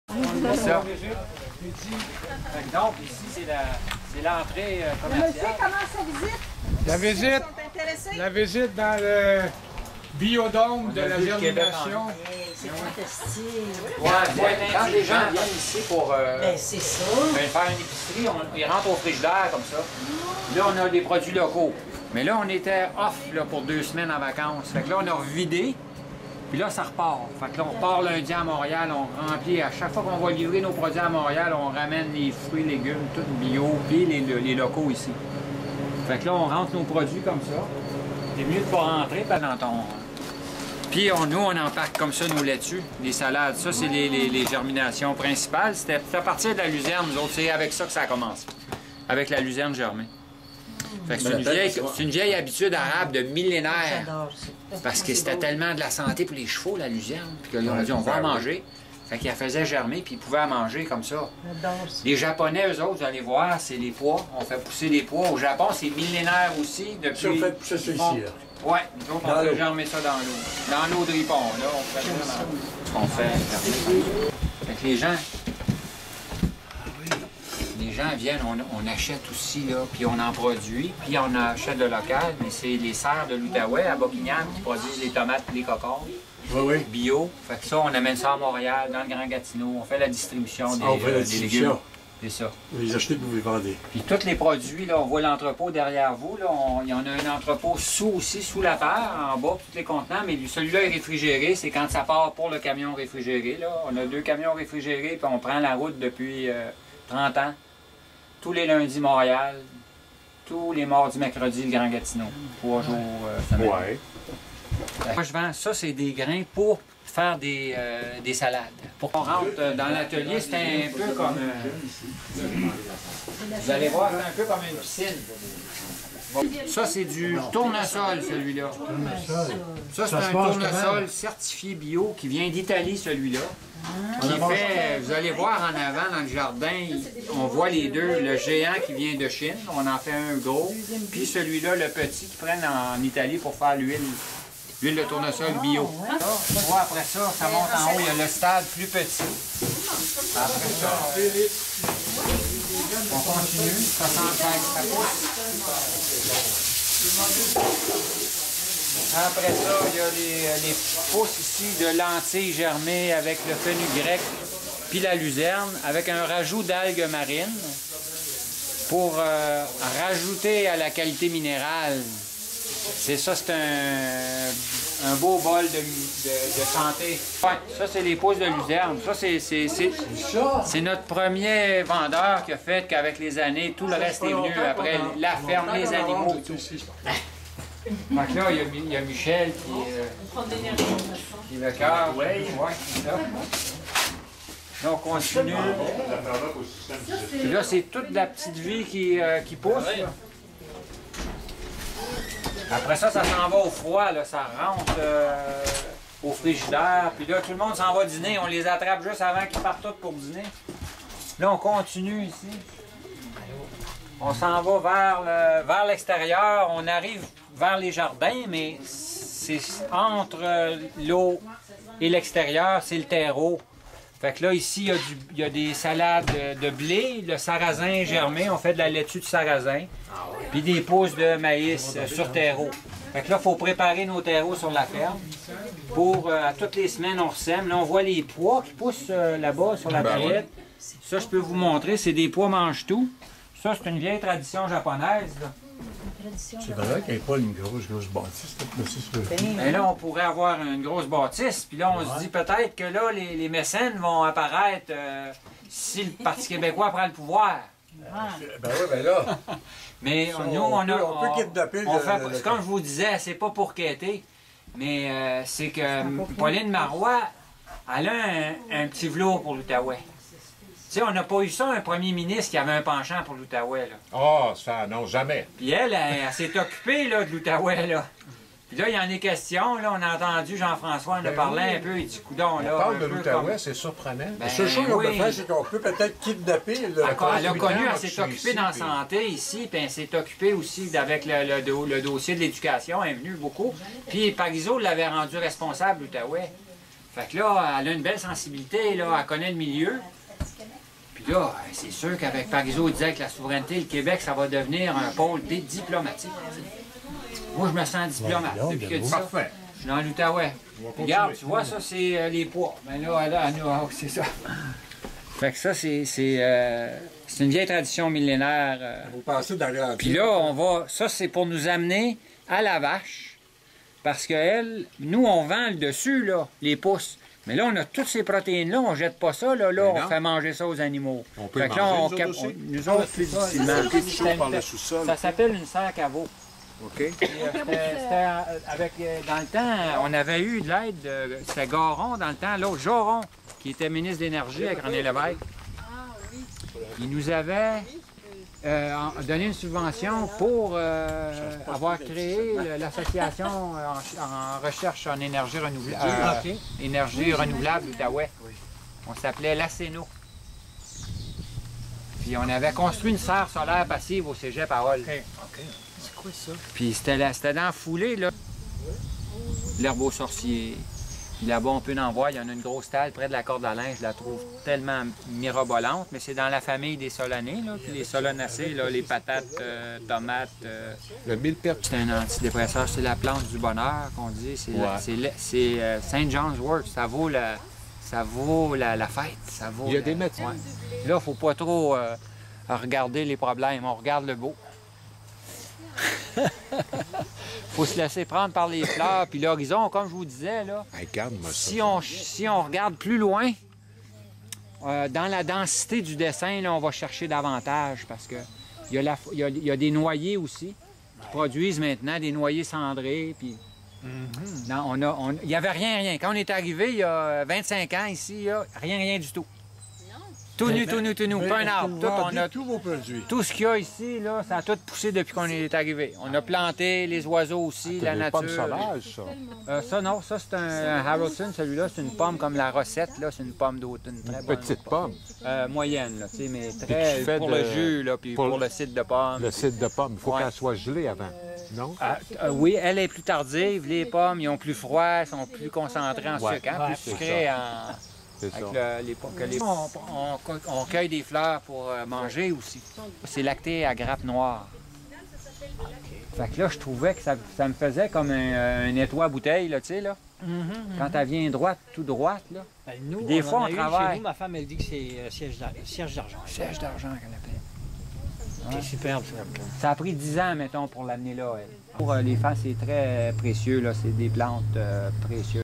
C'est ça. Donc, ici, c'est l'entrée commerciale. Monsieur, comment ça visite? La visite dans le biodôme de la germination. C'est fantastique. Quand les gens viennent ici pour C'est ça. faire une épicerie, ils rentrent au frigidaire comme ça. Là, on a des produits locaux. Mais là, on était off là, pour 2 semaines en vacances. Fait que là, on a revidé. Puis là, ça repart. Fait que là, on part lundi à Montréal, on remplit. À chaque fois qu'on va livrer nos produits à Montréal, on ramène les fruits, légumes, tout bio, puis les locaux ici. Fait que là, on rentre nos produits comme ça. C'est mieux de pas rentrer dans ton... Puis nous, on empaque comme ça nos laitues, les salades. Ça, c'est les germinations principales. C'était à partir de la luzerne, nous autres. C'est avec ça que ça a commencé. Avec la luzerne germée. Fait que c'est une vieille habitude arabe de millénaires. J'adore ça. Parce que c'était tellement de la santé pour les chevaux, la luzerne. Puis qu'ils ont dit, on va en manger. Fait qu'ils la faisaient germer, puis ils pouvaient en manger comme ça. J'adore ça. Les Japonais, eux autres, vous allez voir, c'est les pois. On fait pousser les pois. Au Japon, c'est millénaire aussi. Depuis... Ça, on fait pousser ça ici, là. Oui, nous autres, on fait germer ça dans l'eau. Dans l'eau de ripon, là, on fait ça dans ce qu'on fait. Fait que les gens viennent, on achète aussi, là, puis on en produit, puis on achète le local, mais c'est les serres de l'Outaouais à Buckingham qui produisent les tomates et les cocombes. Oui. Bio. Fait que ça, on amène ça à Montréal, dans le Grand Gatineau. On fait la distribution des légumes. C'est ça. Vous les achetez pour vous les vendez. Puis tous les produits, là, on voit l'entrepôt derrière vous. Là, il y en a un entrepôt sous la terre, en bas, tous les contenants, mais celui-là est réfrigéré. C'est quand ça part pour le camion réfrigéré. Là. On a 2 camions réfrigérés, puis on prend la route depuis 30 ans. Tous les lundis, Montréal. Tous les mardis, mercredis, le Grand Gatineau. 3 jours semaine. Ouais. Moi, je vends ça, c'est des grains pour faire des salades. Pour qu'on rentre dans l'atelier, c'est un peu comme... vous allez voir, c'est un peu comme une piscine. Bon, ça, c'est du tournesol, celui-là. Ça, c'est un tournesol certifié bio qui vient d'Italie, celui-là. Qui fait, vous allez voir en avant dans le jardin, on voit les deux, le géant qui vient de Chine, on en fait un gros, puis celui-là, le petit, qui prennent en Italie pour faire l'huile de tournesol bio. On voit après ça, ça monte en haut, il y a le stade plus petit. Après ça, on continue, ça pousse. Après ça, il y a les pousses ici de lentilles germées avec le fenugrec puis la luzerne, avec un rajout d'algues marines pour rajouter à la qualité minérale. C'est ça, c'est un beau bol de santé. Ouais, ça, c'est les pousses de luzerne. Ça, c'est notre premier vendeur qui a fait qu'avec les années, tout le reste est venu après la ferme, les animaux. Donc là, il y a Michel qui est le cœur. Oui, c'est ça. Donc, on continue. Puis là, c'est toute la petite vie qui pousse. Là. Après ça, ça s'en va au froid, là. Ça rentre au frigidaire. Puis là, tout le monde s'en va dîner. On les attrape juste avant qu'ils partent tous pour dîner. Là, on continue ici. On s'en va vers l'extérieur. On arrive vers les jardins, mais c'est entre l'eau et l'extérieur, c'est le terreau. Fait que là, ici, il y a des salades de blé, le sarrasin germé, on fait de la laitue de sarrasin, puis des pousses de maïs sur terreau. Fait que là, il faut préparer nos terreaux sur la ferme. Pour, toutes les semaines, on ressème. Là, on voit les pois qui poussent là-bas sur la palette. Ça, je peux vous montrer, c'est des pois mange-tout. Ça, c'est une vieille tradition japonaise, là. C'est vrai qu'il n'y a pas une grosse bâtisse. Mais là, on pourrait avoir une grosse bâtisse, puis là, on se dit peut-être que là, les mécènes vont apparaître si le Parti québécois prend le pouvoir. Ben oui, ben là. Mais ça, nous, on peut kidnapper comme je vous disais, c'est pas pour quêter, mais c'est que Pauline Marois, elle a un petit velours pour l'Outaouais. Tu sais, on n'a pas eu ça, un premier ministre qui avait un penchant pour l'Outaouais, là. Ah, ça, non, jamais. Puis elle s'est occupée, là, de l'Outaouais, là. Puis là, il y en est question, là, on a entendu Jean-François en a parlé un peu, il dit, coudonc, là. On parle de l'Outaouais, comme... c'est surprenant. La seule chose qu'on peut faire, c'est qu'on peut peut-être kidnapper le... Elle a connu, elle s'est occupée dans la santé ici, puis elle s'est occupée aussi avec le dossier de l'éducation, elle est venue beaucoup. Puis Parizeau l'avait rendu responsable, l'Outaouais. Fait que là, elle a une belle sensibilité, là, elle connaît le milieu. Puis là, c'est sûr qu'avec Parizeau, il disait que la souveraineté, le Québec, ça va devenir un pôle diplomatique. Moi, je me sens diplomate depuis qu'il a dit ça. Parfait. Je suis dans l'Outaouais. Regarde, tu vois, ça, c'est les pois. Mais là, c'est ça. Fait que ça, c'est une vieille tradition millénaire. Vous pensez d'aller à Puis là, on va. Ça, c'est pour nous amener à la vache. Parce que elle, nous, on vend le dessus, là, les pousses. Mais là, on a toutes ces protéines-là, on jette pas ça, là, on fait manger ça aux animaux. On peut fait que manger, là, nous autres, plus difficilement. Ça s'appelle une serre caveau. OK. Dans le temps, on avait eu de l'aide, c'était Garon dans le temps, l'autre Joron, qui était ministre de l'Énergie avec René Lévesque. Il nous avait donné une subvention pour avoir créé l'association en recherche en énergie renouvelable, énergie renouvelable d'Outaouais. On s'appelait l'ACENO. Puis on avait construit une serre solaire passive au cégep à Hall. C'est quoi ça? Puis c'était dans la foulée, là. L'herbe aux sorciers. Là-bas, on peut en voir, il y en a une grosse talle près de la corde à linge. Je la trouve tellement mirabolante, mais c'est dans la famille des solanés, là. Puis les solanacées, là, les patates, tomates. Le millepertuis. C'est un antidépresseur, c'est la plante du bonheur qu'on dit. C'est St. John's Wort. Ça vaut la fête. Ça vaut Il y a des médecins. Ouais. Là, il ne faut pas trop regarder les problèmes. On regarde le beau. Faut se laisser prendre par les fleurs. Puis l'horizon, comme je vous disais, là, Regarde-moi ça. si on regarde plus loin, dans la densité du dessin, là, on va chercher davantage parce que il y a des noyers aussi qui produisent maintenant des noyers cendrés. Puis il n'y avait rien. Quand on est arrivé il y a 25 ans ici, il n'y a rien du tout. Tout nu. Pas un arbre. Tout, on a tous vos produits. tout ce qu'il y a ici, là, ça a tout poussé depuis qu'on est arrivé. On a planté les oiseaux aussi, la nature. C'est une pomme sauvage, ça. Ça, non, ça c'est un Harrelson. Celui-là, c'est une pomme comme la recette, là, c'est une pomme d'automne. Une petite pomme. Moyenne, là, tu sais, mais Puis tu très fais pour de- le jus, là, puis pour pour le cidre de pomme. Le cidre de pomme, il faut Ouais. qu'elle soit gelée avant. Non? Oui, elle est plus tardive. Les pommes, ils ont plus froid, elles sont plus concentrées en Ouais. sucre, hein, Ouais, plus c'est sucrées C'est ça. avec on cueille des fleurs pour manger aussi. C'est lacté à grappe noire. Fait que là, je trouvais que ça me faisait comme un étoi à bouteille, là, tu sais, là. Quand elle vient droite, tout droite, là. Ben, nous, Des fois, en on a eu travaille. Chez nous, ma femme, elle dit que c'est cierge d'argent. Siège d'argent qu'elle appelle. C'est superbe, ça. Ça a pris 10 ans, mettons, pour l'amener là, elle. Pour les femmes, c'est très précieux, là. C'est des plantes précieuses.